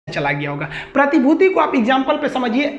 चला गया होगा। प्रतिभूति को आप एग्जाम्पल पे समझिए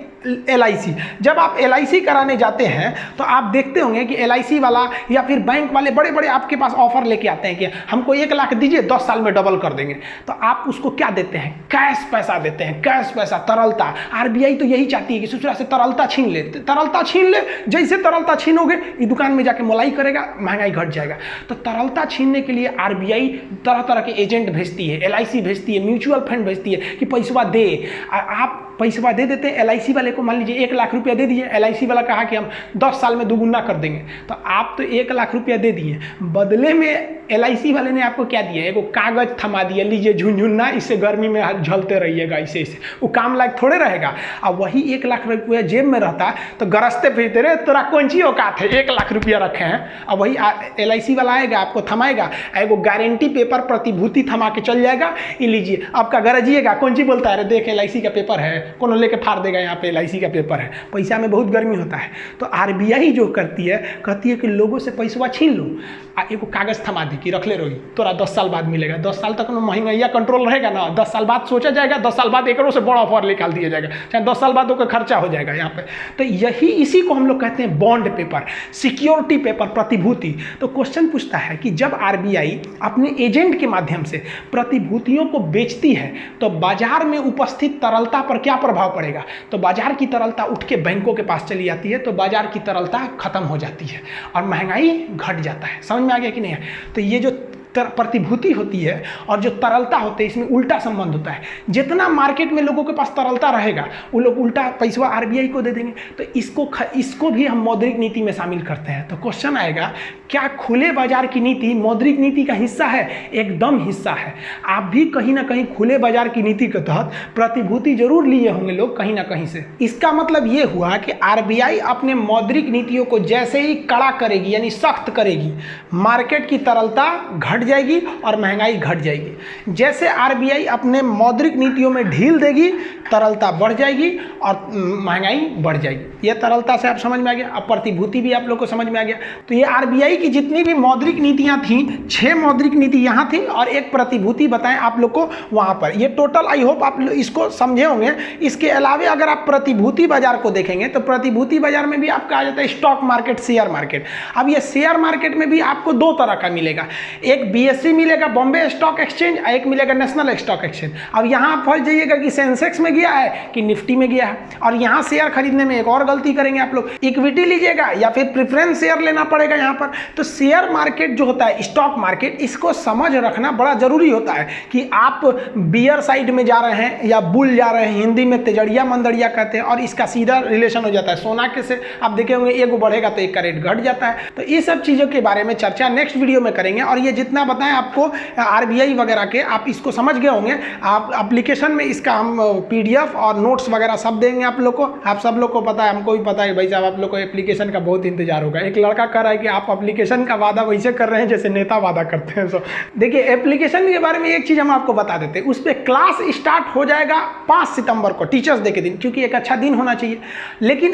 LIC। जब आप LIC कराने जाते हैं तो आप देखते होंगे कि LIC वाला या फिर बैंक वाले बड़े बड़े आपके पास ऑफर लेके आते हैं कि हमको 1 लाख दीजिए 10 साल में डबल कर देंगे। तो आप उसको क्या देते हैं? कैश पैसा देते हैं, कैश पैसा, तरलता। RBI तो यही चाहती है कि दूसरा से तरलता छीन ले, तरलता छीन ले। जैसे तरलता छीनोगे ये दुकान में जाके मोलाई करेगा, महंगाई घट जाएगा। तो तरलता छीनने के लिए RBI तरह तरह के एजेंट भेजती है, LIC भेजती है, म्यूचुअल फंड भेजती है कि पैसा दे। आप पैसा दे देते हैं LIC वाले को, मान लीजिए 1 लाख रुपया दे दिए, LIC वाला कहा कि हम 10 साल में दुगुना कर देंगे। तो आप तो 1 लाख रुपया दे दिए, बदले में LIC वाले ने आपको क्या दिया? एगो कागज थमा दिया, लीजिए झुनझुना, इससे गर्मी में झलते रहिएगा, इसे वो काम लायक थोड़े रहेगा। अब वही 1 लाख रुपया जेब में रहता तो गरजते फिरते रहे, तोरा कौन सी औकात है 1 लाख रुपया रखे हैं। अब वही LIC वाला आएगा, आपको थमाएगा, एगो गारंटी पेपर प्रतिभूति थमा के चल जाएगा, ये लीजिए आपका गरजिएगा। कौन सी बोलता है? अरे देख LIC का पेपर है, कौन लेके फाड़ देगा, यहाँ पे LIC का पेपर है। पैसा में बहुत गर्मी होता है। तो RBI जो करती है, कहती है कि लोगों से पैसा छीन लो, एगो कागज थमा दी कि रख ले रोही, तोरा 10 साल बाद मिलेगा। 10 साल तक महंगाई कंट्रोल रहेगा ना, 10 साल बाद सोचा जाएगा, 10 साल बाद एकरों से बड़ा ऑफर निकाल दिया जाएगा, चाहे 10 साल बाद उसका खर्चा हो जाएगा यहाँ पे। तो यही इसी को हम लोग कहते हैं बॉन्ड पेपर, सिक्योरिटी पेपर, प्रतिभूति। तो क्वेश्चन पूछता है कि जब RBI अपने एजेंट के माध्यम से प्रतिभूतियों को बेचती है तो बाजार में उपस्थित तरलता पर क्या प्रभाव पड़ेगा? तो बाजार की तरलता उठ के बैंकों के पास चली जाती है, तो बाजार की तरलता खत्म हो जाती है और महंगाई घट जाता है। समझ में आ गया कि नहीं? तो ये जो प्रतिभूति होती है और जो तरलता होती है, इसमें उल्टा संबंध होता है। जितना मार्केट में लोगों के पास तरलता रहेगा, वो लोग उल्टा पैसा RBI को दे देंगे। तो इसको भी हम मौद्रिक नीति में शामिल करते हैं। तो क्वेश्चन आएगा, क्या खुले बाजार की नीति मौद्रिक नीति का हिस्सा है? एकदम हिस्सा है। आप भी कहीं ना कहीं खुले बाजार की नीति के तहत प्रतिभूति जरूर लिए होंगे लोग कहीं ना कहीं से। इसका मतलब ये हुआ कि RBI अपने मौद्रिक नीतियों को जैसे ही कड़ा करेगी, यानी सख्त करेगी, मार्केट की तरलता घट जाएगी और महंगाई घट जाएगी। जैसे RBI अपने मौद्रिक नीतियों में ढील देगी, तरलता बढ़ जाएगी और महंगाई बढ़ जाएगी। ये तरलता से आप समझ में आ गया। अब प्रतिभूति भी आप लोग को समझ में आ गया। तो ये RBI की जितनी भी मौद्रिक नीतियां थी, 6 मौद्रिक नीति यहाँ थी और एक प्रतिभूति बताएं आप लोग को वहाँ पर। ये टोटल आई होप आप इसको समझे होंगे। इसके अलावा अगर आप प्रतिभूति बाजार को देखेंगे तो प्रतिभूति बाजार में भी आपका आ जाता है स्टॉक मार्केट, शेयर मार्केट। अब ये शेयर मार्केट में भी आपको 2 तरह का मिलेगा, एक BSE मिलेगा, बॉम्बे स्टॉक एक्सचेंज, एक मिलेगा नेशनल स्टॉक एक्सचेंज। अब यहाँ आप फंस जाइएगा कि सेंसेक्स में गया है कि निफ्टी में गया है। और यहाँ शेयर खरीदने में एक और गलती करेंगे आप लोग, इक्विटी लीजिएगा या फिर प्रेफरेंस शेयर लेना पड़ेगा यहाँ पर। तो शेयर मार्केट जो होता है, स्टॉक मार्केट, इसको समझ रखना बड़ा जरूरी होता है कि आप बियर साइड में जा रहे हैं या बुल जा रहे हैं। हिंदी में तेजड़िया मंदड़िया कहते हैं और इसका सीधा रिलेशन हो जाता है सोना के से। आप देखे होंगे एगो बढ़ेगा तो एक का रेट घट जाता है। तो ये सब चीज़ों के बारे में चर्चा नेक्स्ट वीडियो में करेंगे। और ये जितना बताएं आपको RBI वगैरह के, आप इसको समझ गए होंगे। आप एप्लीकेशन में इसका हम PDF और नोट्स वगैरह सब देंगे आप लोग को। आप सब लोग को पता है, हमको भी पता है भाई साहब, आप लोग को एप्लीकेशन का बहुत इंतजार होगा। एक लड़का कह रहा है कि आप एप्लीकेशन का वादा वैसे कर रहे हैं जैसे नेता वादा करते हैं। सो देखिए, एप्लीकेशन के बारे में एक चीज़ हम आपको बता देते हैं। उस पर क्लास स्टार्ट हो जाएगा 5 सितंबर को, टीचर्स डे के दिन, क्योंकि एक अच्छा दिन होना चाहिए। लेकिन